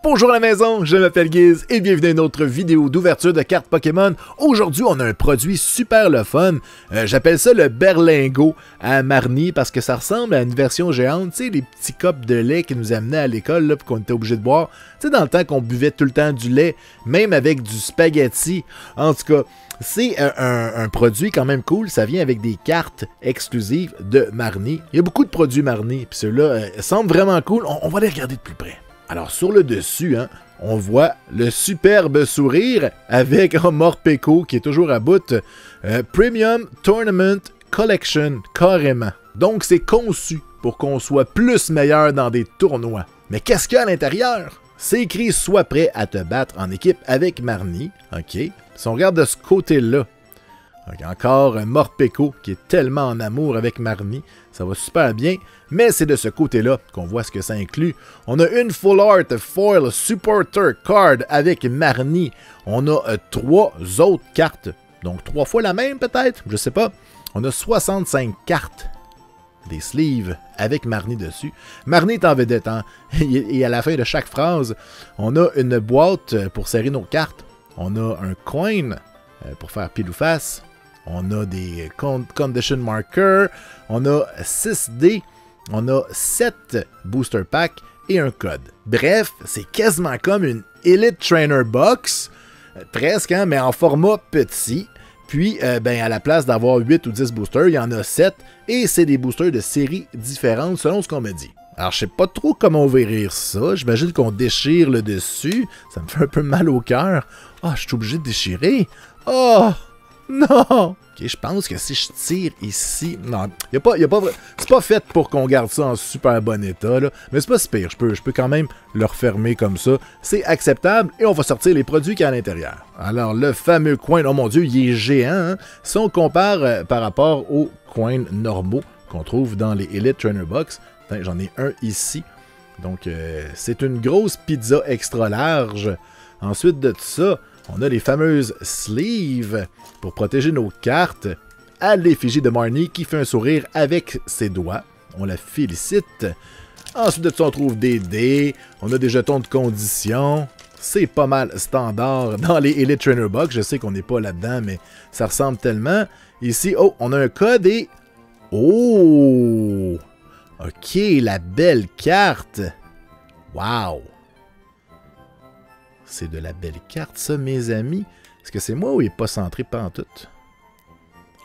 Bonjour à la maison, je m'appelle Guiz et bienvenue à une autre vidéo d'ouverture de cartes Pokémon. Aujourd'hui, on a un produit super le fun. J'appelle ça le berlingot à Marnie parce que ça ressemble à une version géante. Tu sais, les petits copes de lait qui nous amenaient à l'école là, puis qu'on était obligé de boire. Tu sais, dans le temps qu'on buvait tout le temps du lait, même avec du spaghetti. En tout cas, c'est un produit quand même cool. Ça vient avec des cartes exclusives de Marnie. Il y a beaucoup de produits Marnie, puis ceux-là semblent vraiment cool. On va les regarder de plus près. Alors, sur le dessus, on voit le superbe sourire avec un Morpeko qui est toujours à bout. Premium Tournament Collection, carrément. Donc, c'est conçu pour qu'on soit plus meilleur dans des tournois. Mais qu'est-ce qu'il y a à l'intérieur? C'est écrit « Sois prêt à te battre en équipe avec Marnie ». OK. Si on regarde de ce côté-là, encore un Morpeko qui est tellement en amour avec Marnie. Ça va super bien. Mais c'est de ce côté-là qu'on voit ce que ça inclut. On a une Full Art Foil Supporter Card avec Marnie. On a 3 autres cartes. Donc 3 fois la même peut-être, je sais pas. On a 65 cartes. Des sleeves avec Marnie dessus. Marnie est en vedette. Et à la fin de chaque phrase, on a une boîte pour serrer nos cartes. On a un coin pour faire pile ou face. On a des condition markers, on a 6 dés, on a 7 booster packs et un code. Bref, c'est quasiment comme une Elite Trainer Box, presque, mais en format petit. Puis, à la place d'avoir 8 ou 10 boosters, il y en a 7 et c'est des boosters de séries différentes selon ce qu'on me dit. Alors, je sais pas trop comment ouvrir ça. J'imagine qu'on déchire le dessus. Ça me fait un peu mal au cœur. Ah, je suis obligé de déchirer. Oh! Non! Ok, je pense que si je tire ici... Non, c'est pas fait pour qu'on garde ça en super bon état, là. Mais c'est pas si pire. Je peux quand même le refermer comme ça. C'est acceptable et on va sortir les produits qu'il y a à l'intérieur. Alors, le fameux coin... Oh mon Dieu, il est géant, Si on compare par rapport aux coins normaux qu'on trouve dans les Elite Trainer Box, j'en ai un ici. Donc, c'est une grosse pizza extra large. Ensuite de tout ça... On a les fameuses sleeves pour protéger nos cartes à l'effigie de Marnie qui fait un sourire avec ses doigts. On la félicite. Ensuite de ça, on trouve des dés. On a des jetons de condition. C'est pas mal standard dans les Elite Trainer Box. Je sais qu'on n'est pas là-dedans, mais ça ressemble tellement. Ici, oh, on a un code et... Oh! OK, la belle carte. Wow! C'est de la belle carte, ça, mes amis. Est-ce que c'est moi ou il n'est pas centré pantoute?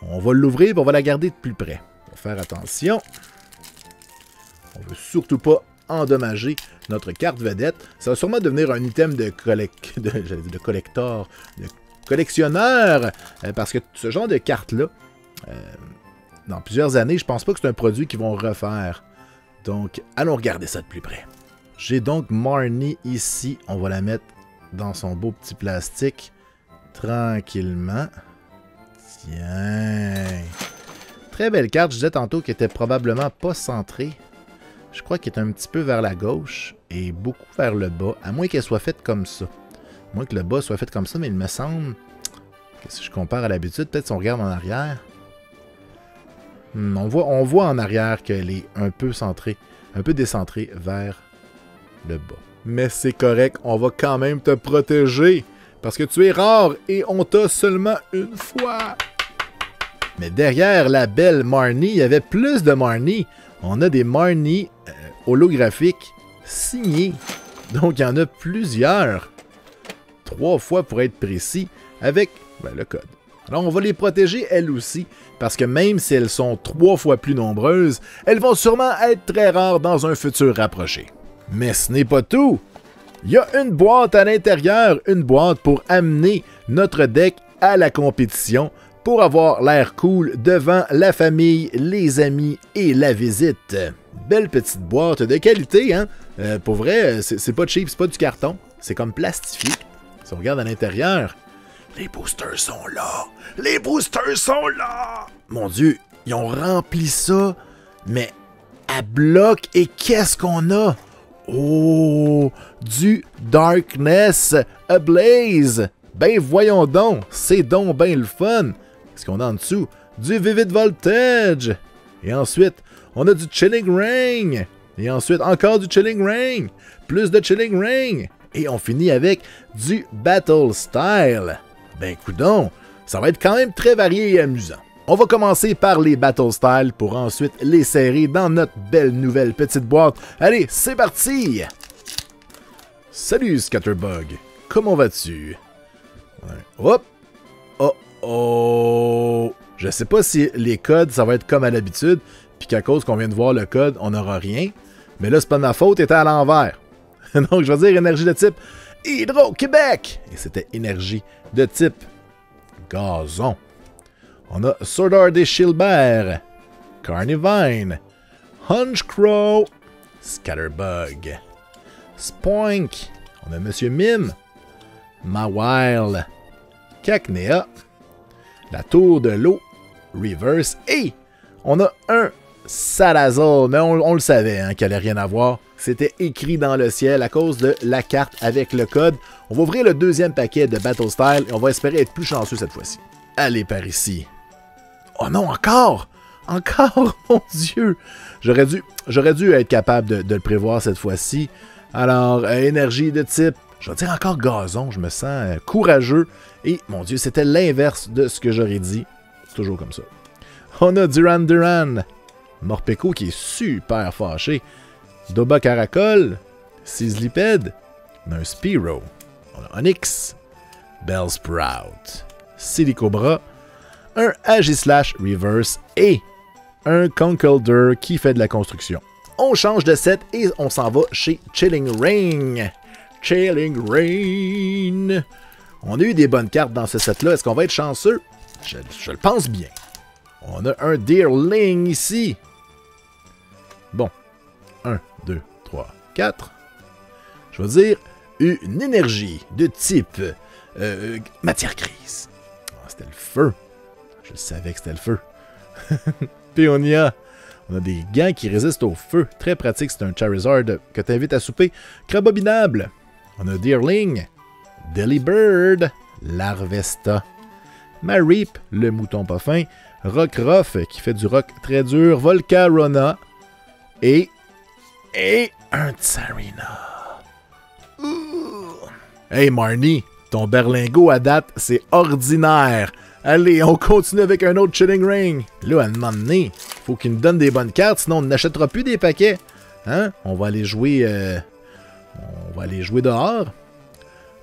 On va l'ouvrir et on va la garder de plus près. On va faire attention. On ne veut surtout pas endommager notre carte vedette. Ça va sûrement devenir un item de collector, de collectionneur. Parce que ce genre de carte-là, dans plusieurs années, je pense pas que c'est un produit qu'ils vont refaire. Donc, allons regarder ça de plus près. J'ai donc Marnie ici. On va la mettre dans son beau petit plastique, tranquillement. Tiens. Très belle carte. Je disais tantôt qu'elle était probablement pas centrée. Je crois qu'elle est un petit peu vers la gauche et beaucoup vers le bas, à moins qu'elle soit faite comme ça. À moins que le bas soit fait comme ça, mais il me semble que si je compare à l'habitude, peut-être si on regarde en arrière, on voit en arrière qu'elle est un peu centrée, un peu décentrée vers le bas. Mais c'est correct, on va quand même te protéger. Parce que tu es rare et on t'a seulement une fois. Mais derrière la belle Marnie, il y avait plus de Marnie. On a des Marnie holographiques signés. Donc il y en a plusieurs. 3 fois pour être précis, avec le code. Alors on va les protéger elles aussi. Parce que même si elles sont 3 fois plus nombreuses, elles vont sûrement être très rares dans un futur rapproché. Mais ce n'est pas tout. Il y a une boîte à l'intérieur, une boîte pour amener notre deck à la compétition, pour avoir l'air cool devant la famille, les amis et la visite. Belle petite boîte de qualité, pour vrai, c'est pas cheap, c'est pas du carton, c'est comme plastifié. Si on regarde à l'intérieur, les boosters sont là! Les boosters sont là! Mon Dieu, ils ont rempli ça, mais à bloc, et qu'est-ce qu'on a? Oh, du Darkness Ablaze. Ben voyons donc, c'est donc ben le fun. Qu'est-ce qu'on a en dessous? Du Vivid Voltage. Et ensuite, on a du Chilling Ring. Et ensuite, encore du Chilling Ring. Plus de Chilling Ring. Et on finit avec du Battle Style. Ben coudonc, ça va être quand même très varié et amusant. On va commencer par les Battle Style pour ensuite les serrer dans notre belle nouvelle petite boîte. Allez, c'est parti! Salut Scatterbug, comment vas-tu? Hop! Oh oh! Je sais pas si les codes, ça va être comme à l'habitude, puis qu'à cause qu'on vient de voir le code, on n'aura rien. Mais là, c'est pas de ma faute, il était à l'envers. Donc, je vais dire énergie de type Hydro-Québec! Et c'était énergie de type Gazon. On a Swordard des Shilbert, Carnivine, Hunchcrow, Scatterbug, Spoink, on a Monsieur Mime, Mawile, Cacnea, la Tour de l'eau, Reverse, et on a un Salazzle, mais on le savait hein, qu'il n'allait rien avoir. C'était écrit dans le ciel à cause de la carte avec le code. On va ouvrir le deuxième paquet de Battle Style et on va espérer être plus chanceux cette fois-ci. Allez par ici. Oh non, encore! Encore, mon Dieu! J'aurais dû être capable de le prévoir cette fois-ci. Alors, énergie de type, je vais dire encore gazon, je me sens courageux. Et, mon Dieu, c'était l'inverse de ce que j'aurais dit. Toujours comme ça. On a Duran Duran, Morpeko qui est super fâché, Doba Caracol, Sizzlipede, on a un Spearow, on a Onix, Bellsprout, Silicobra, un Agislash Reverse et un Conkeldurr qui fait de la construction. On change de set et on s'en va chez Chilling Reign. Chilling Reign. On a eu des bonnes cartes dans ce set-là. Est-ce qu'on va être chanceux? Je le pense bien. On a un Deerling ici. Bon. 1, 2, 3, 4. Je vais dire une énergie de type matière grise. Oh, c'était le feu. Je savais que c'était le feu. Peonia. On a des gants qui résistent au feu. Très pratique, c'est un Charizard que tu invites à souper. Crabominable. On a Deerling. Delibird. Larvesta. Mareep, le mouton pas fin. Rockruff, qui fait du rock très dur. Volcarona. Et un Tsarina. Hey Marnie, ton berlingot à date, c'est ordinaire. Allez, on continue avec un autre Chilling Reign. Là, à un moment donné, faut qu'il nous donne des bonnes cartes, sinon on n'achètera plus des paquets. Hein? On va aller jouer dehors.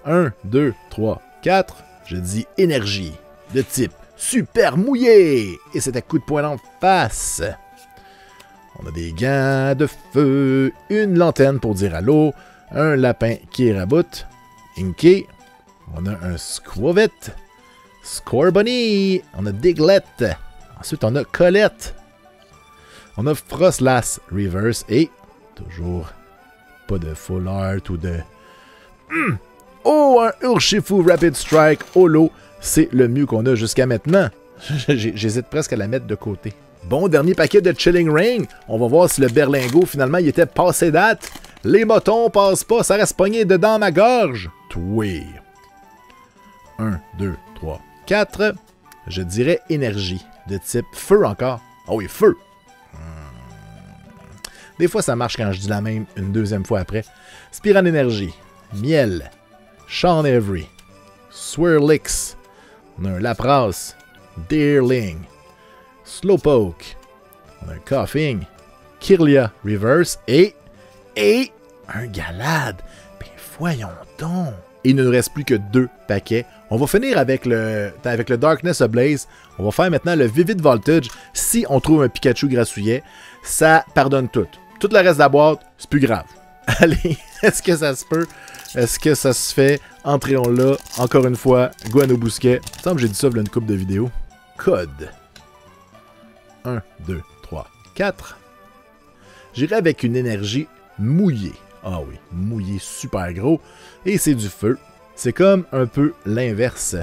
1, 2, 3, 4. Je dis énergie de type super mouillé. Et c'est à coup de poing en face. On a des gants de feu, une lanterne pour dire allô, un lapin qui raboute, Inky. On a un Squavit. Scorbunny, on a Diglett, ensuite on a Colette, on a Frostlass Reverse et toujours pas de Full Art ou de... Oh, un Urshifu Rapid Strike Holo, c'est le mieux qu'on a jusqu'à maintenant. J'hésite presque à la mettre de côté. Bon, dernier paquet de Chilling Reign, on va voir si le berlingot finalement il était passé date. Les motons passent pas, ça reste pogné dedans ma gorge. Toué. 1, 2, 3, 4. Je dirais énergie, de type feu encore. Ah oui, feu. Des fois, ça marche quand je dis la même une deuxième fois après. Spiran Énergie, Miel, Sean Avery, Swirlix, on a un Lapras, Deerling, Slowpoke, on a un Coughing, Kirlia Reverse et un Galade. Ben voyons donc. Il ne nous reste plus que 2 paquets. On va finir avec le Darkness Ablaze. On va faire maintenant le Vivid Voltage. Si on trouve un Pikachu grassouillet, ça pardonne tout. Tout le reste de la boîte, c'est plus grave. Allez, est-ce que ça se peut? Est-ce que ça se fait? Entrons là. Encore une fois, Guano Bousquet. Il me semble que j'ai dit ça dans une couple de vidéos. Code. 1, 2, 3, 4. J'irai avec une énergie mouillée. Ah oui, mouillé super gros. Et c'est du feu. C'est comme un peu l'inverse.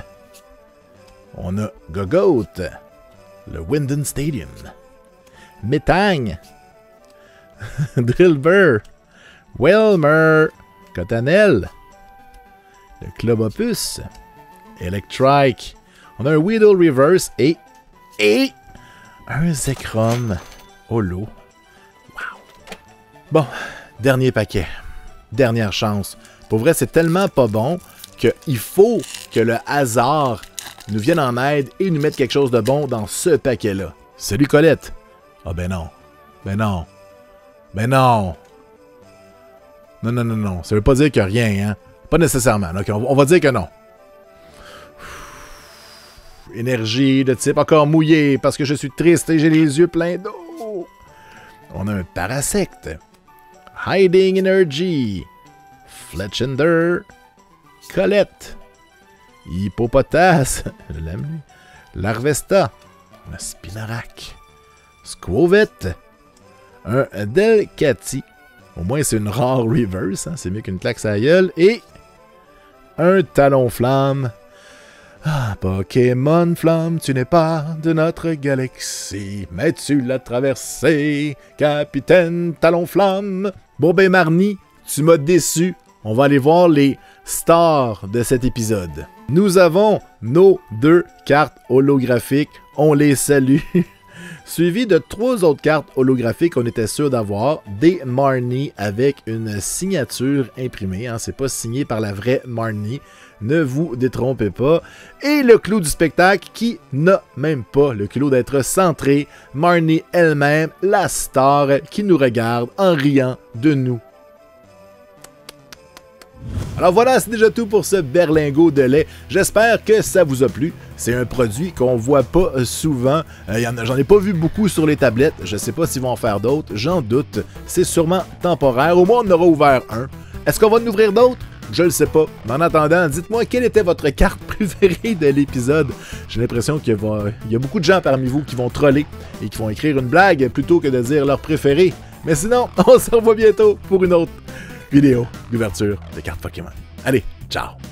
On a Gogoat, le Winden Stadium, Metang, Drillbur, Welmer, Cotanel, le Club Opus, Electrike. On a un Weedle Reverse et un Zekrom Holo. Wow. Bon, dernier paquet. Dernière chance Pour vrai, c'est tellement pas bon qu'il faut que le hasard nous vienne en aide et nous mette quelque chose de bon dans ce paquet-là. Salut Colette! Ah ben non. Ben non. Ben non. Non, non, non, non. Ça veut pas dire que rien, hein? Pas nécessairement. OK, on va dire que non. Énergie de type encore mouillé parce que je suis triste et j'ai les yeux pleins d'eau. On a un parasecte. Hiding Energy. Fletchender. Colette. Hippopotas. Je l'aime, lui. Larvesta. Un Spinarak. Squovette. Un Delcati. Au moins, c'est une rare reverse. Hein? C'est mieux qu'une claque à la gueule. Et un Talonflamme. Ah, Pokémon Flamme, tu n'es pas de notre galaxie, mais tu l'as traversé, Capitaine Talonflamme. Bon ben Marnie, tu m'as déçu. On va aller voir les stars de cet épisode. Nous avons nos 2 cartes holographiques. On les salue. Suivi de 3 autres cartes holographiques qu'on était sûr d'avoir. Des Marnie avec une signature imprimée. Hein, c'est pas signé par la vraie Marnie. Ne vous détrompez pas. Et le clou du spectacle qui n'a même pas le culot d'être centré. Marnie elle-même, la star qui nous regarde en riant de nous. Alors voilà, c'est déjà tout pour ce berlingot de lait. J'espère que ça vous a plu. C'est un produit qu'on voit pas souvent. J'en ai pas vu beaucoup sur les tablettes. Je sais pas s'ils vont en faire d'autres. J'en doute. C'est sûrement temporaire. Au moins, on en aura ouvert un. Est-ce qu'on va en ouvrir d'autres? Je le sais pas. Mais en attendant, dites-moi quelle était votre carte préférée de l'épisode. J'ai l'impression qu'il y a beaucoup de gens parmi vous qui vont troller et qui vont écrire une blague plutôt que de dire leur préféré. Mais sinon, on se revoit bientôt pour une autre vidéo d'ouverture de cartes Pokémon. Allez, ciao!